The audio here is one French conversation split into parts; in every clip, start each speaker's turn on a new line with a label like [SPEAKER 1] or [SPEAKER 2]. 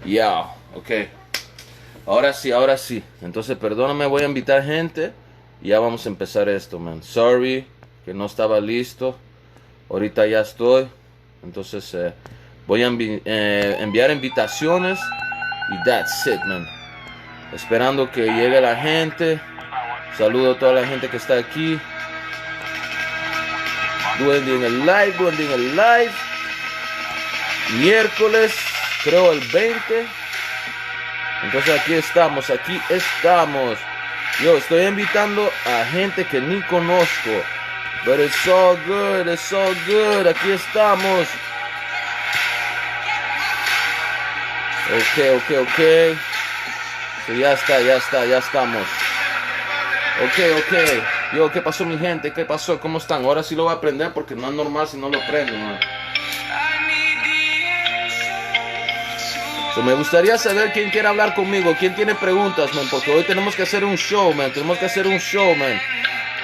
[SPEAKER 1] Ya, ok. Ahora sí, ahora sí. Entonces, perdóname, voy a invitar gente y ya vamos a empezar esto, man. Sorry que no estaba listo. Ahorita ya estoy. Entonces, voy a enviar invitaciones y that's it, man. Esperando que llegue la gente. Saludo a toda la gente que está aquí. Duende en el live, duende en el live. Miércoles, creo el 20. Entonces aquí estamos, aquí estamos. Yo estoy invitando a gente que ni conozco. But it's all good, it's all good. Aquí estamos. Ok, ok, ok. Sí, ya está, ya está, ya estamos. Ok, ok. Yo, ¿qué pasó mi gente? ¿Qué pasó? ¿Cómo están? Ahora sí lo voy a aprender porque no es normal si no lo prendo, man. So, me gustaría saber quién quiere hablar conmigo, quién tiene preguntas, man, porque hoy tenemos que hacer un show, man. Tenemos que hacer un show, man.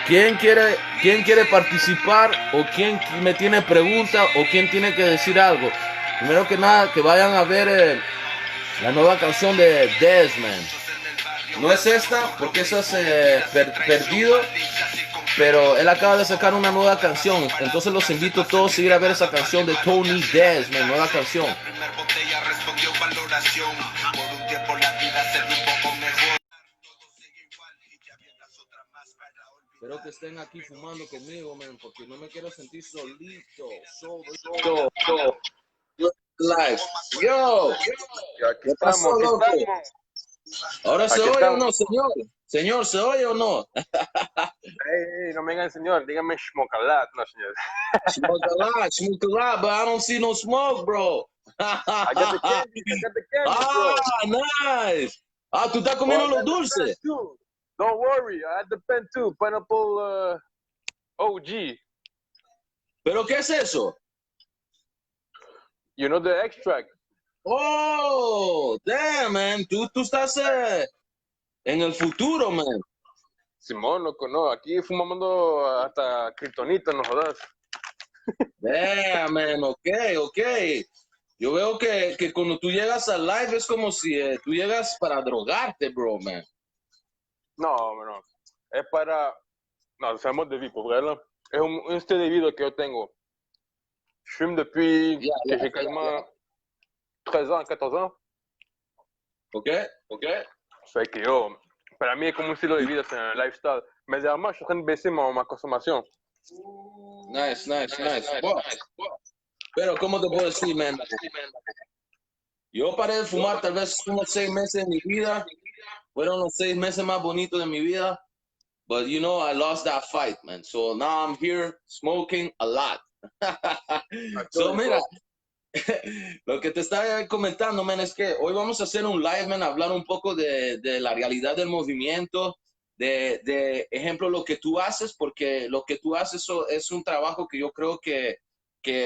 [SPEAKER 1] Quién quiere participar o quién me tiene pregunta o quién tiene que decir algo? Primero que nada, que vayan a ver la nueva canción de Desmond. No es esta, porque esa es Perdido, pero él acaba de sacar una nueva canción. Entonces los invito a todos a ir a ver esa canción de Tony Desmond, nueva canción. Espero que estén aquí fumando conmigo, man, porque no me quiero sentir solito. Solito. Live. Yo,
[SPEAKER 2] Y aquí
[SPEAKER 1] ¿qué pasó,
[SPEAKER 2] estamos, aquí
[SPEAKER 1] loco?
[SPEAKER 2] estamos,
[SPEAKER 1] ¿Ahora se
[SPEAKER 2] aquí
[SPEAKER 1] oye o
[SPEAKER 2] estamos.
[SPEAKER 1] no, señor? Señor, ¿se oye o no?
[SPEAKER 2] Ey, no me digan señor, dígame Shmokalat, no señor.
[SPEAKER 1] Smoke a lot, but I don't see no smoke, bro.
[SPEAKER 2] I got the candies, I got the candies,
[SPEAKER 1] Ah,
[SPEAKER 2] bro.
[SPEAKER 1] nice. Ah, tú estás
[SPEAKER 2] Oh,
[SPEAKER 1] comiendo
[SPEAKER 2] I
[SPEAKER 1] los
[SPEAKER 2] got the pen
[SPEAKER 1] dulces.
[SPEAKER 2] too. Don't worry, I had the pen too. Pineapple OG.
[SPEAKER 1] ¿Pero qué es eso?
[SPEAKER 2] You know the extract.
[SPEAKER 1] Oh, damn, man. Tú estás en el futuro, man.
[SPEAKER 2] Simón, loco, no, aquí fumando hasta kriptonita, no jodas.
[SPEAKER 1] Damn, man. Ok, ok. Yo veo que cuando tú llegas al live es como si tú llegas para drogarte, bro, man.
[SPEAKER 2] No, no, es para, no, sabemos de vie, pour vrai, là. Es un estilo de vida que yo tengo. Je fume depuis
[SPEAKER 1] Yeah,
[SPEAKER 2] que
[SPEAKER 1] yeah,
[SPEAKER 2] j'ai
[SPEAKER 1] yeah, yeah.
[SPEAKER 2] quasiment 13 ans, 14 ans.
[SPEAKER 1] Ok, ok.
[SPEAKER 2] Fait que yo, para mí es como un estilo de vida, c'est un lifestyle. Mais dernièrement, je suis en train de baisser ma consommation.
[SPEAKER 1] Nice, nice, nice. Wow. Pero, ¿cómo te puedo decir, man? Yo paré de fumar tal vez unos 6 meses de mi vida. Fueron los 6 meses más bonitos de mi vida. But, you know, I lost that fight, man. So now I'm here smoking a lot.
[SPEAKER 2] I feel
[SPEAKER 1] So,
[SPEAKER 2] you,
[SPEAKER 1] mira,
[SPEAKER 2] bro.
[SPEAKER 1] lo que te estaba comentando, man, es que hoy vamos a hacer un live, man, hablar un poco de la realidad del movimiento, de ejemplo, lo que tú haces, porque lo que tú haces es un trabajo que yo creo que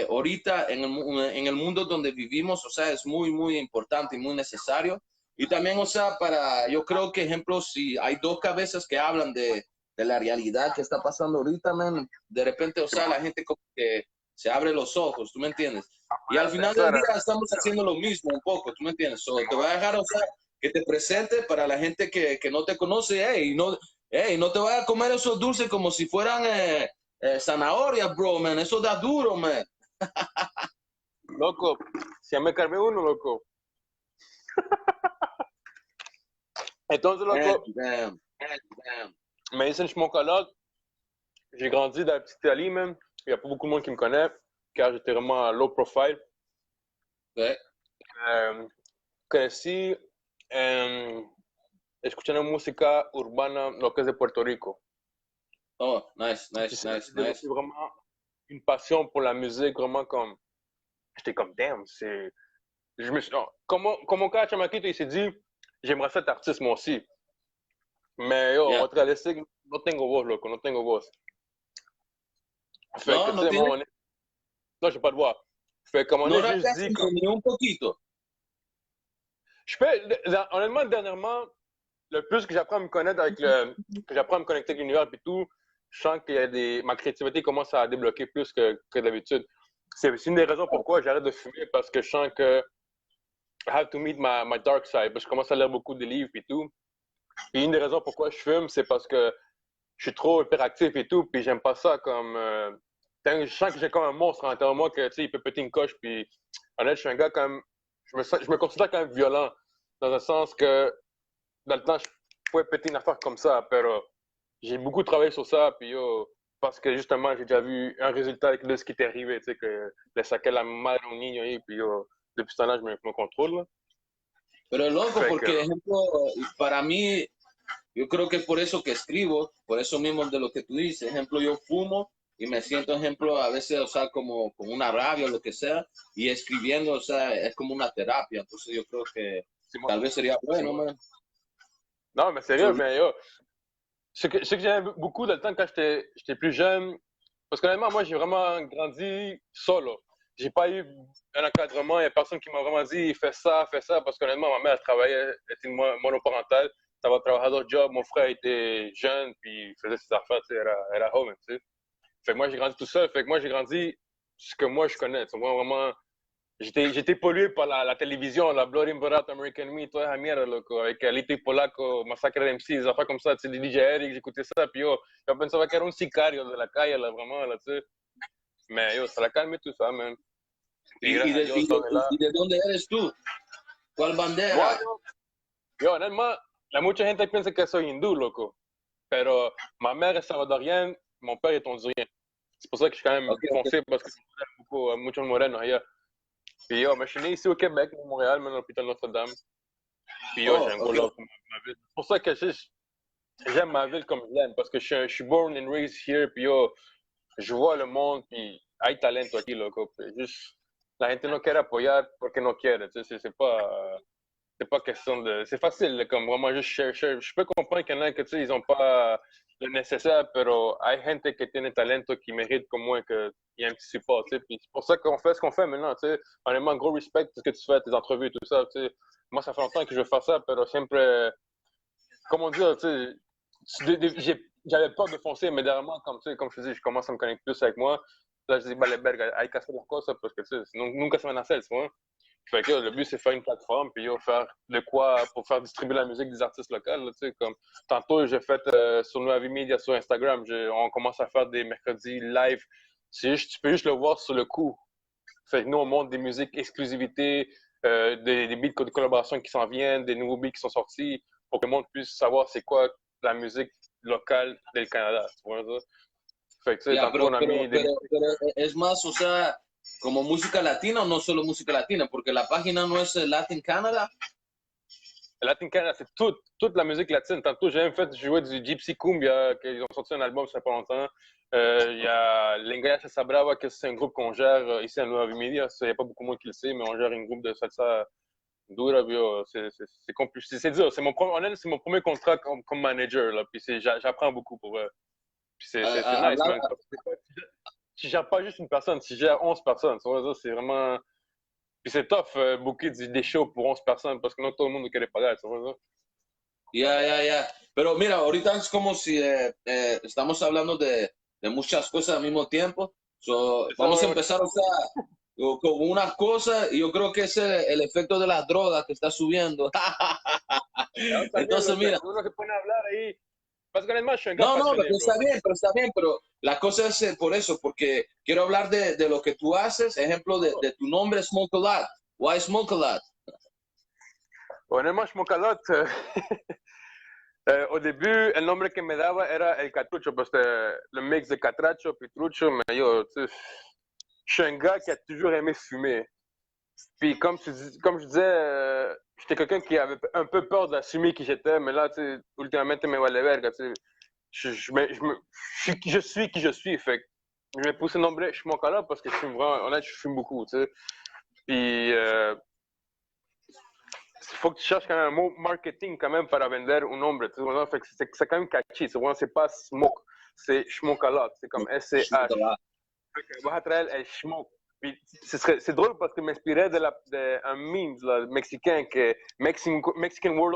[SPEAKER 1] ahorita en el mundo donde vivimos, o sea, es muy, muy importante y muy necesario. Y también, o sea, yo creo que, ejemplo, si hay dos cabezas que hablan de la realidad que está pasando ahorita, man, de repente, o sea, la gente como que se abre los ojos, ¿tú me entiendes? Y al final del
[SPEAKER 2] Eso
[SPEAKER 1] día
[SPEAKER 2] era.
[SPEAKER 1] estamos haciendo lo mismo un poco, ¿tú me entiendes? So, te voy a dejar, o sea, que te presente para la gente que no te conoce, no te vayas a comer esos dulces como si fueran zanahorias, bro, man, eso da duro, man.
[SPEAKER 2] Loco, si ya me cargué uno, loco. Entonces, loco,
[SPEAKER 1] Damn.
[SPEAKER 2] me dicen Shmokalot. J'ai grandi dans la petite Italie, même. Il n'y a pas beaucoup de monde qui me connaît, car j'étais vraiment low profile.
[SPEAKER 1] Okay.
[SPEAKER 2] Crecí escuchando música urbana, lo que es de Puerto Rico.
[SPEAKER 1] Oh, nice,
[SPEAKER 2] Puis
[SPEAKER 1] nice,
[SPEAKER 2] c'est là que
[SPEAKER 1] nice,
[SPEAKER 2] j'ai développé
[SPEAKER 1] nice.
[SPEAKER 2] vraiment une passion pour la musique, vraiment comme. J'étais comme, damn, c'est. Je me suis. Non, comme mon coach Chamakito, il s'est dit, j'aimerais ça être artiste moi aussi. Mais yo, on
[SPEAKER 1] Yeah.
[SPEAKER 2] va être réalistique, no tengo voz, loco, no tengo voz. Fait que,
[SPEAKER 1] No,
[SPEAKER 2] tu
[SPEAKER 1] no
[SPEAKER 2] sais, à un
[SPEAKER 1] tiene,
[SPEAKER 2] moment donné, non, j'ai pas de voix. Fait qu'à un moment
[SPEAKER 1] no
[SPEAKER 2] donné, j'ai juste
[SPEAKER 1] rapeas
[SPEAKER 2] dit, comme,
[SPEAKER 1] ni un poquito.
[SPEAKER 2] je peux, honnêtement, dernièrement, le plus que j'apprends à me connaître avec que j'apprends à me connecter avec l'univers et tout, je sens qu'il y a ma créativité commence à débloquer plus que d'habitude. C'est une des raisons pourquoi j'arrête de fumer parce que je sens que I have to meet my dark side, parce que je commence à lire beaucoup de livres et tout. Et une des raisons pourquoi je fume, c'est parce que je suis trop hyperactif et tout, puis j'aime pas ça comme... je sens que j'ai comme un monstre en l'intérieur de moi, que, tu sais, il peut péter une coche, puis honnêtement, je suis un gars comme... Je me considère quand même violent, dans un sens que, dans le temps, je pouvais péter une affaire comme ça, pero j'ai beaucoup travaillé sur ça, puis parce que justement, j'ai déjà vu un résultat de ce qui était arrivé, tu sais, que le saqué la mal a un niño, y puis depuis ce temps-là, je me contrôle, là.
[SPEAKER 1] Pero loco,
[SPEAKER 2] Fait que,
[SPEAKER 1] porque ejemplo, para mí, yo creo que por eso que escribo, por eso mismo de lo que tú dices, ejemplo, yo fumo y me siento, ejemplo, a veces, o sea, como con una rabia o lo que sea, y escribiendo, o sea, es como una terapia, entonces yo creo que
[SPEAKER 2] c'est moi.
[SPEAKER 1] tal vez sería bueno, man.
[SPEAKER 2] Non, mais sérieux, mais ce que j'aime beaucoup dans le temps quand j'étais plus jeune, parce qu'honnêtement, moi, j'ai vraiment grandi solo. J'ai pas eu un encadrement, il n'y a personne qui m'a vraiment dit fais ça, parce qu'honnêtement, ma mère elle travaillait, elle était monoparentale, ça va travailler d'autres jobs, mon frère était jeune, puis il faisait ses affaires, tu sais, era home, tu sais. Fait que moi, j'ai grandi tout seul, fait que moi, j'ai grandi ce que moi, je connais, tu sais, moi, vraiment, j'étais pollué par la télévision, la Blood in Borat, American Me, toda esa mierda, loco, avec l'été polaco, Massacre MC, des affaires comme ça, tu sais, des DJ Eric, j'écoutais ça, puis je pensais que era un sicario de la calle, là, vraiment, là, tu sais. Mais ça l'a calmé tout ça, man. Puis grâce a Dios, on est là.
[SPEAKER 1] ¿Y de dónde eres tú? ¿Cuál bandera?
[SPEAKER 2] Moi, honnêtement, la mucha gente piensa que soy hindú, loco. Pero ma mère est salvadorienne, mon père est hondurien. C'est pour ça que je suis quand même
[SPEAKER 1] Okay,
[SPEAKER 2] foncé, parce que c'est beaucoup, muchos morenos allá. Puis je suis né ici au Québec, à Montréal, même à l'hôpital Notre-Dame. Puis j'ai un gros love pour ma ville. C'est pour ça que j'aime ma ville comme je l'aime, parce que je suis born and raised here, puis je vois le monde, puis hay talento aquí, loco. Puis juste, la gente no quiere apoyar porque no quiere, tu sais, c'est pas question de... C'est facile, là, comme vraiment juste chercher. Je peux comprendre qu'il y en a que, tu sais, ils ont pas le nécessaire, pero hay gente que tiene talento qui mérite comme moi qu'il y ait un petit support, tu sais. Puis c'est pour ça qu'on fait ce qu'on fait maintenant, tu sais. Honnêtement, gros respect ce que tu fais, tes entrevues, tout ça, tu sais. Moi, ça fait longtemps que je veux faire ça, pero siempre... Comment dire, tu sais, j'avais peur de foncer, mais dernièrement, comme, tu sais, comme je te dis, je commence à me connecter plus avec moi. Là, je dis, vale, verga, hay que hacer las cosas, parce que, tu sais, sinon, nunca se van a hacer, tu vois. Fait que le but, c'est faire une plateforme, puis faire de quoi pour faire distribuer la musique des artistes locaux. Là, comme, tantôt, j'ai fait sur Noavi Media sur Instagram, on commence à faire des mercredis live. Tu peux juste le voir sur le coup. Fait que nous, on montre des musiques exclusivités, des beats de collaboration qui s'en viennent, des nouveaux beats qui sont sortis, pour que le monde puisse savoir c'est quoi la musique locale du Canada. Tu vois ça? Fait que, tu sais, tantôt, on a mis des...
[SPEAKER 1] pero es más, o sea, como música latina o no solo música latina, porque la página no es Latin Canada.
[SPEAKER 2] Latin Canada, c'est toute la musique latine. Tantôt, j'ai même fait jouer du Gypsy Cumbia, qu'ils ont sorti un album ça fait pas longtemps. Il y a Lingaya Sabrava, que c'est un groupe qu'on gère ici à Nueva Media. Il n'y a pas beaucoup de monde qui le sait, mais on gère un groupe de salsa dura. C'est compliqué. C'est dur. C'est mon premier contrat comme manager. Là, puis j'apprends beaucoup pour eux. Puis c'est nice, man. Tu gères pas juste une personne, tu gères 11 personnes. C'est vraiment... Puis c'est tough, booker des shows pour 11 personnes, parce que no todo el mundo quiere pagar, ¿sabes?
[SPEAKER 1] Ya. Pero mira, ahorita es como si estamos hablando de muchas cosas al mismo tiempo. So, vamos a empezar, o sea, con unas cosas, y yo creo que es el efecto de las drogas que está subiendo. Entonces, mira.
[SPEAKER 2] Uno se pone a hablar ahí. Parce que honnêtement, je suis un gars
[SPEAKER 1] No,
[SPEAKER 2] passionné,
[SPEAKER 1] pero está bien, pero la cosa es por eso, porque quiero hablar de lo que tú haces, ejemplo de tu nombre, Smoke a Lot. Why Smoke a Lot?
[SPEAKER 2] Honnêtement, je m'encalote. Au début, el nombre que me daba era el Catrucho, parce que le mix de Catracho puis Trucho, mais tu sais, je suis un gars qui a toujours aimé fumer. Puis comme je disais, j'étais quelqu'un qui avait un peu peur d'assumer qui j'étais, mais là, tu sais, ultimement, me vale verga, tu sais. Je suis qui je suis, fait que je vais pousser le nombre, je suis mon cas parce que je fume vraiment, honnête, je fume beaucoup, tu sais. Puis, il faut que tu cherches quand même un mot marketing quand même para vender un nombre, tu sais. Fait que c'est quand même catchy, c'est pas smoke, c'est schmokalot, c'est comme S-C-H. Fait que vas traer el schmoke. Puis c'est drôle parce que m'inspirait d'un meme là, mexicain que Mexican word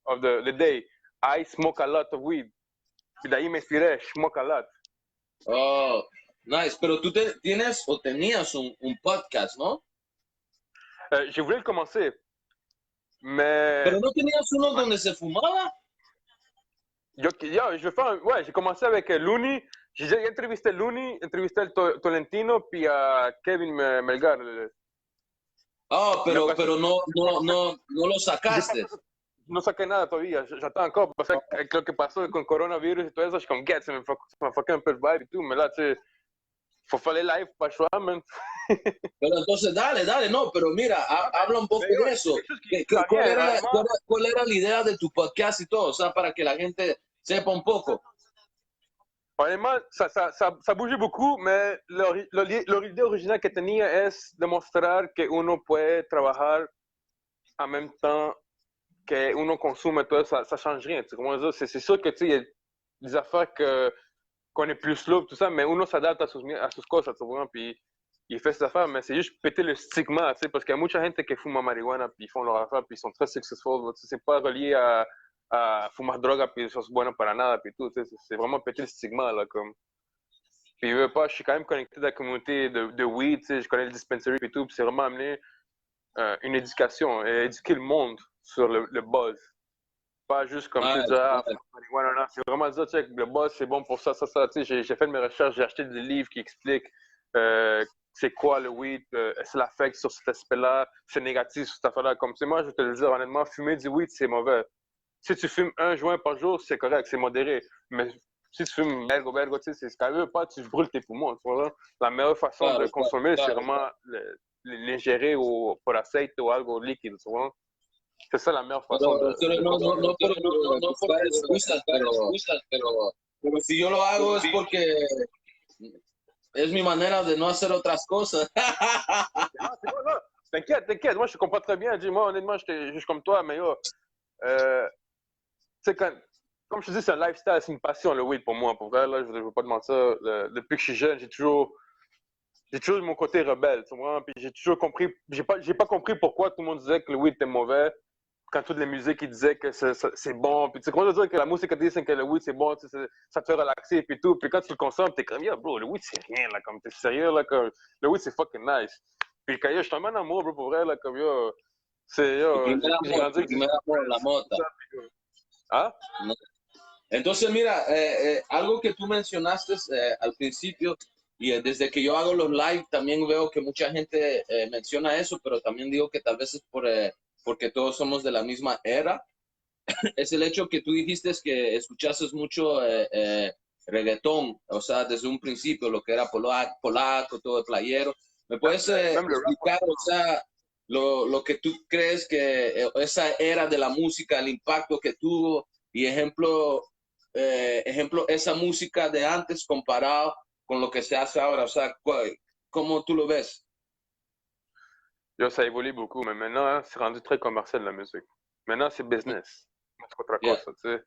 [SPEAKER 2] of the day. I smoke a lot of weed. Puis d'ahí m'inspirait, smoke a lot.
[SPEAKER 1] Oh, nice. Pero tú tienes o tenías un podcast, ¿no?
[SPEAKER 2] Je voulais le commencer, mais
[SPEAKER 1] Pero no tenías uno donde se fumaba.
[SPEAKER 2] yo, je vais faire ouais, j'ai commencé avec Looney. J'ai entrevisté Looney, entrevisté el Tolentino, puis Kevin Melgar.
[SPEAKER 1] Oh,
[SPEAKER 2] Mais après ça,
[SPEAKER 1] pero no lo sacaste.
[SPEAKER 2] no saqué nada todavía. J'attends encore parce que avec lo que pasó con coronavirus et tout ça, je suis comme, get, ça m'a fucké un peu le vibe et tout, mais là, tu sais, faut faire les lives, pas le choix, man.
[SPEAKER 1] Pero entonces, dale, no, pero mira, habla un poco
[SPEAKER 2] Mais
[SPEAKER 1] de eso.
[SPEAKER 2] ça
[SPEAKER 1] ¿Cuál
[SPEAKER 2] vient,
[SPEAKER 1] era,
[SPEAKER 2] honnêtement.
[SPEAKER 1] cuál era la idea de tu podcast y todo? O sea, para que la gente sepa un poco.
[SPEAKER 2] Honnêtement, ça bougeait beaucoup, mais leur idée originale que tenía es demostrar que uno puede trabajar en même temps que uno consomme tout ça, ça change rien. Tu sais comment dire? C'est sûr que tu sais, il y a des affaires qu'on est plus slow, tout ça, mais uno s'adapte à sus cosas, tu vois, puis il fait ses affaires, mais c'est juste péter le stigma, tu sais, parce qu'il y a mucha gente qui fume marijuana, puis ils font leur affaire, puis ils sont très successful, tu sais, c'est pas relié à fumar droga, puis eso es bueno para nada, puis tout, tu sais, c'est vraiment péter le stigma, là, comme. Puis, je suis quand même connecté à la communauté de weed, tu sais, je connais le dispensary, puis tout, puis c'est vraiment amené une éducation, et éduquer le monde sur le buzz. Pas juste comme tu dis, marijuana, non, c'est vraiment dire, check, le buzz, c'est bon pour ça, ça, ça. Tu sais, j'ai fait mes recherches, j'ai acheté des livres qui expliquent c'est quoi le weed, c'est l'affect sur cet aspect-là, c'est négatif sur cette affaire-là. Comme c'est moi, je vais te le dire honnêtement, fumer du weed, c'est mauvais. Si tu fumes un joint par jour, c'est correct, c'est modéré. Mais si tu fumes bergo, tu sais, c'est quand même pas, tu brûles tes poumons. Tu vois, la meilleure façon de consommer, c'est vraiment l'ingérer por aceite ou algo liquide, tu vois. C'est ça la meilleure façon
[SPEAKER 1] No por excusas, pero si yo lo hago es porque es mi manera de no hacer otras cosas.
[SPEAKER 2] Non, t'inquiète, moi je comprends très bien. Dis, moi honnêtement, je suis comme toi, mais yo, tu sais, comme je te dis, c'est un lifestyle, c'est une passion le weed pour moi. Pour vrai, là, je veux pas te mentir. Depuis que je suis jeune, j'ai toujours eu mon côté rebelle, tu vois. Puis j'ai toujours compris, j'ai pas compris pourquoi tout le monde disait que le weed était mauvais. Quand toutes les musiques ils disaient que c'est bon, puis tu sais, comment dire que la musique dit que le weed c'est bon, ça te fait relaxer puis tout, puis quand tu le consommes, t'es comme, yo bro, le weed c'est rien là, comme t'es sérieux là, comme le weed c'est fucking nice. Puis quand yo, je tombe en amour, bro, pour vrai là, comme yo, c'est yo, j'ai grandi avec
[SPEAKER 1] la mota.
[SPEAKER 2] ¿Ah?
[SPEAKER 1] Entonces, mira, algo que tú mencionaste al principio, y desde que yo hago los live también veo que mucha gente menciona eso, pero también digo que tal vez es porque todos somos de la misma era. Es el hecho que tú dijiste que escuchaste mucho reggaetón, o sea, desde un principio, lo que era polaco, todo el playero. ¿Me puedes explicar, o sea, lo que tú crees que esa era de la música, el impacto que tuvo y ejemplo, esa música de antes comparado con lo que se hace ahora, o sea, ¿cómo tú lo ves?
[SPEAKER 2] Yo, ça évolue beaucoup, mais maintenant, c'est rendu très commercial la musique. Maintenant, c'est business. C'est autre chose, tu sais.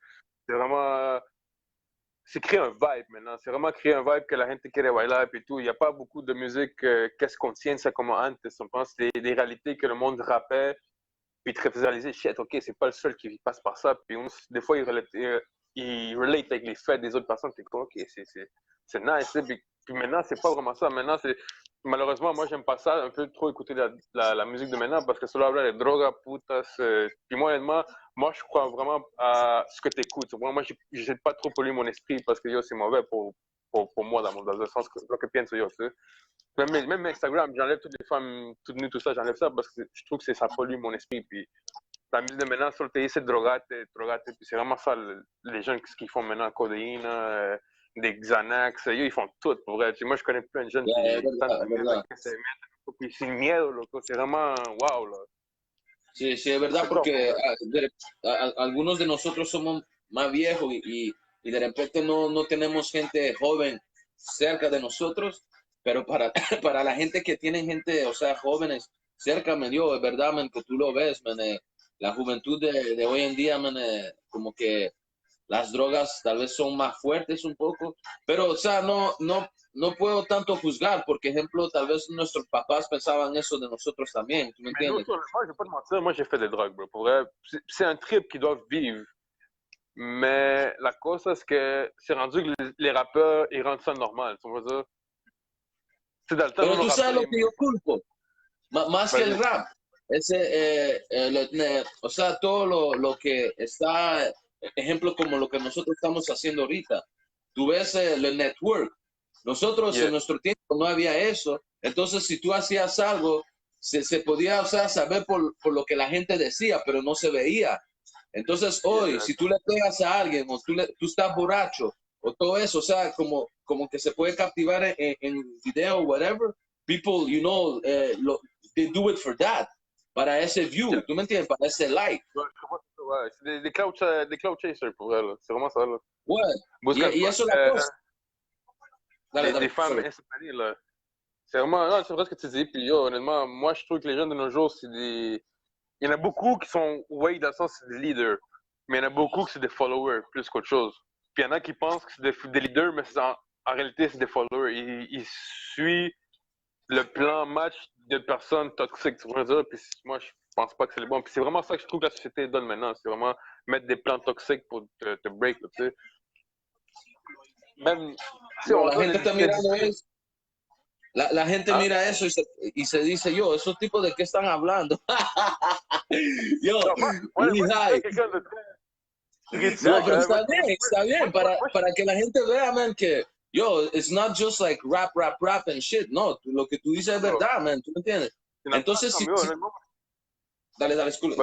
[SPEAKER 2] C'est vraiment. C'est créer un vibe maintenant. C'est vraiment créer un vibe que la gente quiere bailar et tout. Il n'y a pas beaucoup de musique qu'est-ce qu'on tient ça comme antes. On pense des réalités que le monde rappelle puis très réaliser, shit, ok, c'est pas le seul qui passe par ça. Puis des fois, il relate avec les faits des autres personnes. Puis ok, c'est nice. Puis maintenant, c'est pas vraiment ça. Maintenant, c'est malheureusement, moi, j'aime pas ça, un peu trop écouter la musique de maintenant parce que cela là, les drogas, putas. Puis moi, honnêtement, moi, je crois vraiment à ce que tu écoutes. Moi, j'essaie de pas trop polluer mon esprit parce que yo, c'est mauvais pour moi dans le sens que lo que pienso yo, tu sais. Même Instagram, j'enlève toutes les femmes toutes nues, tout ça, j'enlève ça parce que je trouve que ça pollue mon esprit. Puis la musique de maintenant, sur le pays, c'est drogate. Puis c'est vraiment ça, les gens qui font maintenant, codéine, des Xanax, ils font tout pour vrai. Moi, je connais plein de jeunes qui puis sin miedo, loco. C'est vraiment wow, là.
[SPEAKER 1] Sí, sí, es verdad, porque algunos de nosotros somos más viejos y de repente no tenemos gente joven cerca de nosotros, pero para la gente que tiene gente, o sea, jóvenes cerca, man, yo, es verdad, man, que tú lo ves, man, la juventud de hoy en día, man, como que las drogas tal vez son más fuertes un poco, pero, o sea, no puedo tanto juzgar, porque, ejemplo, tal vez nuestros papás pensaban eso de nosotros también, ¿tú me entiendes?
[SPEAKER 2] Moi, je vais pas te mentir, moi, j'ai fait des drogues, bro. Pour vrai, c'est un trip qu'ils doivent vivre. Mais la cosa, c'est que c'est rendu que les rappeurs, ils rendent ça normal, tu vois ça? C'est dans le temps,
[SPEAKER 1] Pero tú sabes lo que yo culpo, más que el rap. o sea, todo lo que está, ejemplo como lo que nosotros estamos haciendo ahorita. Tú ves el network. Nosotros en nuestro tiempo no había eso. Entonces, si tú hacías algo, se podía, o sea, saber por lo que la gente decía, pero no se veía. Entonces, hoy, si tú le pegas a alguien o tú estás borracho o todo eso, o sea, como que se puede captivar en video o whatever, people, you know, they do it for that. Para ese view, ¿tú me entiendes? Para ese like.
[SPEAKER 2] Ouais, c'est des cloud chasers pour elle. C'est vraiment ça. Là.
[SPEAKER 1] Ouais. Y eso es la cosa.
[SPEAKER 2] Des femmes instantanées, là. C'est vraiment, non, c'est vrai ce que tu dis. Puis, yo, honnêtement, moi, je trouve que les jeunes de nos jours, c'est des. Il y en a beaucoup qui sont, ouais, dans le sens, c'est des leaders. Mais il y en a beaucoup qui sont des followers, plus qu'autre chose. Puis, il y en a qui pensent que c'est des leaders, mais en réalité, c'est des followers. Ils suivent le plan match de personnes toxiques, tu vois dire. Puis, moi, je pense pas que c'est le bon. Puis, c'est vraiment ça que je trouve que la société donne maintenant. C'est vraiment mettre des plans toxiques pour te break, tu sais. Même, si on
[SPEAKER 1] la gente está mirando eso. La gente mira eso y se dice, yo, esos tipos de qué están hablando. Yo, muy high. No, pero está bien, para que la gente vea, man, que, yo, it's not just like rap and shit. No, lo que tú dices es verdad, man, ¿tú me entiendes? Entonces, dale, escucha.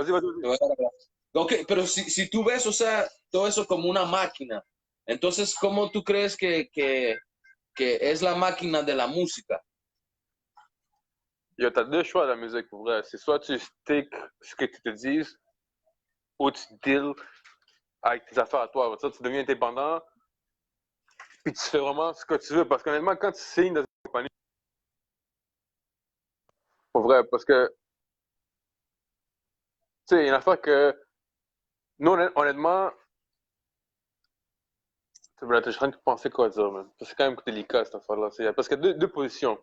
[SPEAKER 1] Ok, pero si tú ves, o sea, todo eso como una máquina, entonces, ¿cómo tú crees que es la máquina de la música?
[SPEAKER 2] Yo, t'as deux choix dans la musique, pour vrai. C'est soit tu stick ce que tu te dises, ou tu deals avec tes affaires à toi. Ça, tu deviens indépendant, puis tu fais vraiment ce que tu veux. Parce qu'honnêtement, quand tu signes dans une compagnie, pour vrai, parce que, tu sais, il y a une affaire que, nous, honnêtement, je suis en train de penser quoi dire, man. C'est quand même délicat, cette affaire-là. Parce qu'il y a deux positions.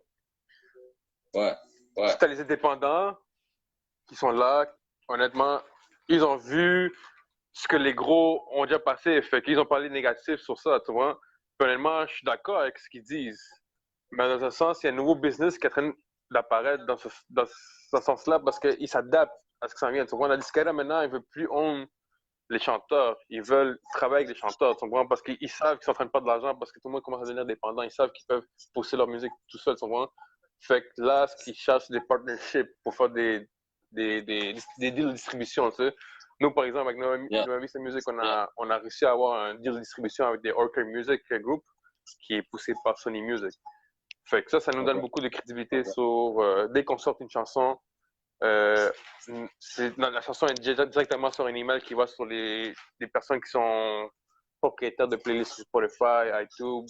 [SPEAKER 1] Ouais, ouais.
[SPEAKER 2] Si t'as les indépendants qui sont là, honnêtement, ils ont vu ce que les gros ont déjà passé, fait qu'ils ont parlé négatif sur ça, tu vois. Puis, honnêtement, je suis d'accord avec ce qu'ils disent. Mais dans un sens, il y a un nouveau business qui est en train d'apparaître dans ce sens-là parce qu'ils s'adaptent à ce qui s'en vient. Tu vois, la disquette maintenant, ils ne veulent plus own les chanteurs. Ils veulent travailler avec les chanteurs, tu comprends? Parce qu'ils savent qu'ils sont en train de perdre de l'argent parce que tout le monde commence à devenir dépendant. Ils savent qu'ils peuvent pousser leur musique tout seuls, tu comprends? Fait que là, ce qu'ils cherchent, c'est des partnerships pour faire des deals de distribution, tu sais. Nous, par exemple, avec Nova Vista Music, on a réussi à avoir un deal de distribution avec des Orca Music Group qui est poussé par Sony Music. Fait que ça nous donne beaucoup de crédibilité sur dès qu'on sort une chanson, la chanson est directement sur un email qui va sur les personnes qui sont propriétaires de playlists sur Spotify, iTunes,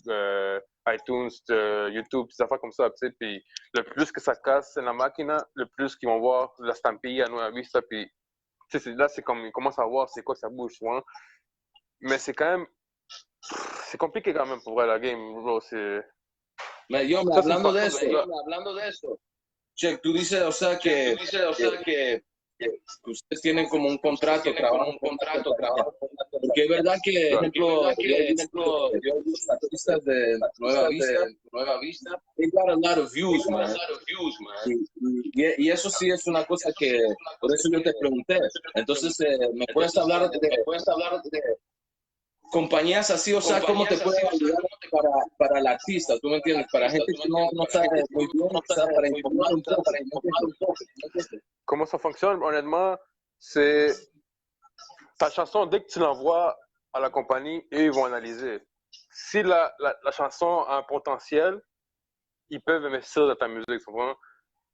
[SPEAKER 2] YouTube, des affaires comme ça. Tu sais, puis le plus que ça casse la machine, le plus qu'ils vont voir la stampille à Nueva Vista. Puis là, c'est comme ils commencent à voir c'est quoi ça bouge souvent. Mais c'est quand même, c'est compliqué quand même pour vrai la game, bro.
[SPEAKER 1] Hablando de eso, Che, tú dices, o sea, que ustedes tienen como un contrato, trabajan. Porque es verdad que, ejemplo, yo he visto artistas de Nueva Vista, they got a lot of views, man. Y eso sí es una cosa que, por eso yo te pregunté. Entonces, ¿me puedes hablar de compañías así, o sea, cómo te pueden ayudar para el artista, ¿tú me entiendes? Para gente que no sabe muy bien, o sea, para informar un poco.
[SPEAKER 2] Comment ça fonctionne, honnêtement, c'est ta chanson, dès que tu l'envoies à la compagnie, eux, ils vont analyser. Si la chanson a un potentiel, ils peuvent investir dans ta musique, tu vois.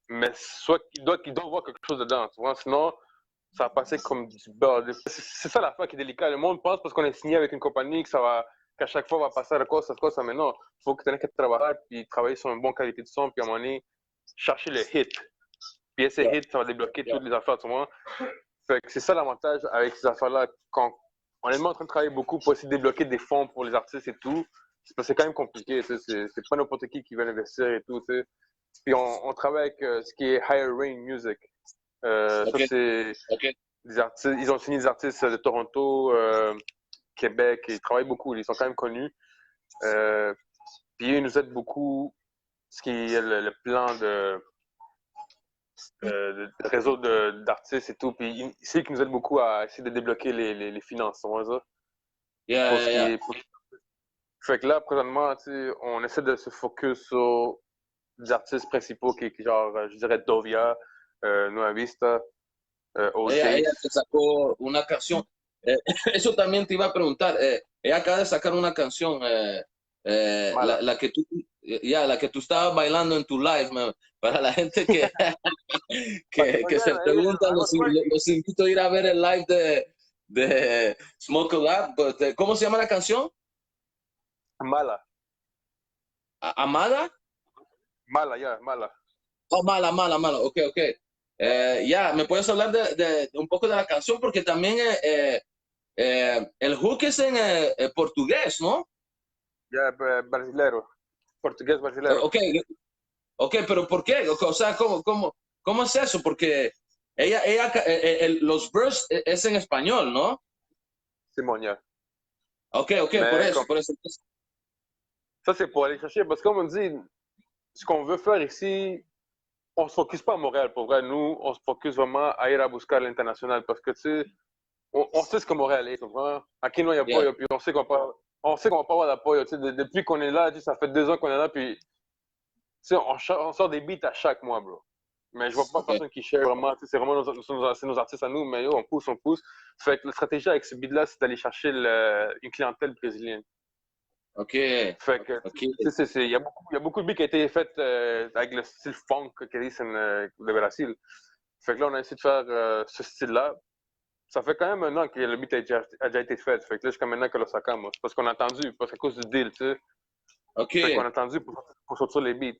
[SPEAKER 2] Mais soit ils doivent voir quelque chose dedans, tu vois. Sinon, ça va passer comme du beurre. C'est ça l'affaire qui est délicate. Le monde pense parce qu'on est signé avec une compagnie qu'à chaque fois on va passer à la course, mais non. Il faut que tu aies travailler, puis travailler sur une bonne qualité de son, puis à un moment donné, chercher le hit. Puis ces hits, ça va débloquer toutes les affaires, tu vois. Fait que c'est ça l'avantage avec ces affaires-là. Quand on est en train de travailler beaucoup pour essayer de débloquer des fonds pour les artistes et tout, c'est quand même compliqué. C'est pas n'importe qui veut investir et tout. T'sais. Puis on travaille avec ce qui est Higher Rain Music. Ça, c'est des artistes. Ils ont signé des artistes de Toronto, Québec. Ils travaillent beaucoup. Ils sont quand même connus. Puis ils nous aident beaucoup ce qui est le plan le réseau d'artistes et tout. Puis c'est lui qui nous aide beaucoup à essayer de débloquer les finances, tu vois ça?
[SPEAKER 1] Yeah,
[SPEAKER 2] Pour
[SPEAKER 1] yeah,
[SPEAKER 2] ce qui
[SPEAKER 1] yeah.
[SPEAKER 2] est. Fait que là, présentement, tu sais, on essaie de se focus sur des artistes principaux qui genre, je dirais Dovia, Nueva Vista,
[SPEAKER 1] Ella
[SPEAKER 2] OJs.
[SPEAKER 1] te sacó una canción. Eso también te iba a preguntar. Ella acaba de sacar una canción,
[SPEAKER 2] Mala.
[SPEAKER 1] la que tú, ya, la que tú estabas bailando en tu live, man. Para la gente que, que se pregunta,
[SPEAKER 2] I was twerking.
[SPEAKER 1] los invito a ir a ver el live de Smoke a Lot. ¿Cómo se llama la canción?
[SPEAKER 2] Mala.
[SPEAKER 1] ¿Amada?
[SPEAKER 2] Mala, ya, mala.
[SPEAKER 1] Oh, mala, mala, mala. Ok, ok. Ya, ¿me puedes hablar de un poco de la canción? Porque también el hook es en portugués, ¿no?
[SPEAKER 2] Ya, brasilero. Portugués brasilero.
[SPEAKER 1] Ok, ok, pero ¿por qué? O sea, ¿cómo es eso? Porque los verses es en español, ¿no?
[SPEAKER 2] Simon, ya.
[SPEAKER 1] Ok, ok, por
[SPEAKER 2] Mais
[SPEAKER 1] eso,
[SPEAKER 2] comme,
[SPEAKER 1] por eso.
[SPEAKER 2] ça, c'est pour aller chercher. Parce que comme on dit, ce qu'on veut faire ici, on se focus pas à Montréal. Pour vrai, nous, on se focus vraiment à ir à buscar l'international. Parce que, tu sais, on sait ce que Montréal est. Tu comprends? Aquí no hay
[SPEAKER 1] Yeah,
[SPEAKER 2] apoyo. Puis on sait qu'on va pas avoir d'apoyo. Tu sais, depuis qu'on est là, tu sais, ça fait 2 ans qu'on est là. Puis, tu sais, on sort des beats à chaque mois, bro. Mais je vois pas
[SPEAKER 1] ok.
[SPEAKER 2] personne qui share vraiment. Tu sais, c'est vraiment c'est nos artistes à nous. Mais yo, on pousse, on pousse. Fait que la stratégie avec ce beat-là, c'est d'aller chercher une clientèle brésilienne.
[SPEAKER 1] Ok,
[SPEAKER 2] Fait que,
[SPEAKER 1] ok.
[SPEAKER 2] tu sais, il y a beaucoup de beats qui ont été faits avec le style funk que dicen de Brasil. Fait que là, on a essayé de faire ce style-là. Ça fait quand même un an que le beat a déjà été fait. Fait que là, jusqu'à maintenant que le sacamos. Parce qu'on a attendu, parce qu'à cause du deal, tu sais.
[SPEAKER 1] Ok.
[SPEAKER 2] Fait qu'on a attendu pour sortir les beats.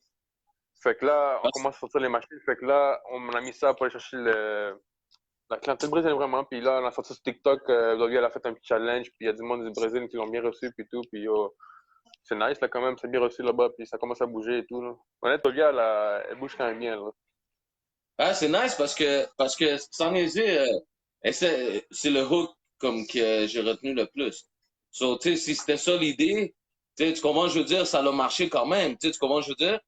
[SPEAKER 2] Fait que là, on commence à sortir les machines. Fait que là, on a mis ça pour aller chercher la clientèle brésilienne vraiment. Puis là, on a sorti sur TikTok. Lovia, elle a fait un petit challenge. Puis il y a du monde du Brésil qui l'ont bien reçu. Puis tout. Puis c'est nice là quand même. C'est bien reçu là-bas. Puis ça commence à bouger et tout. Là. Honnêtement, Lovia, elle bouge quand même bien. Là.
[SPEAKER 1] Ah, c'est nice parce que sans niaiser, c'est le hook comme que j'ai retenu le plus. So, tu sais, si c'était ça l'idée, tu sais, tu comprends, je veux dire, ça a marché quand même. Tu sais, tu comprends, je veux dire?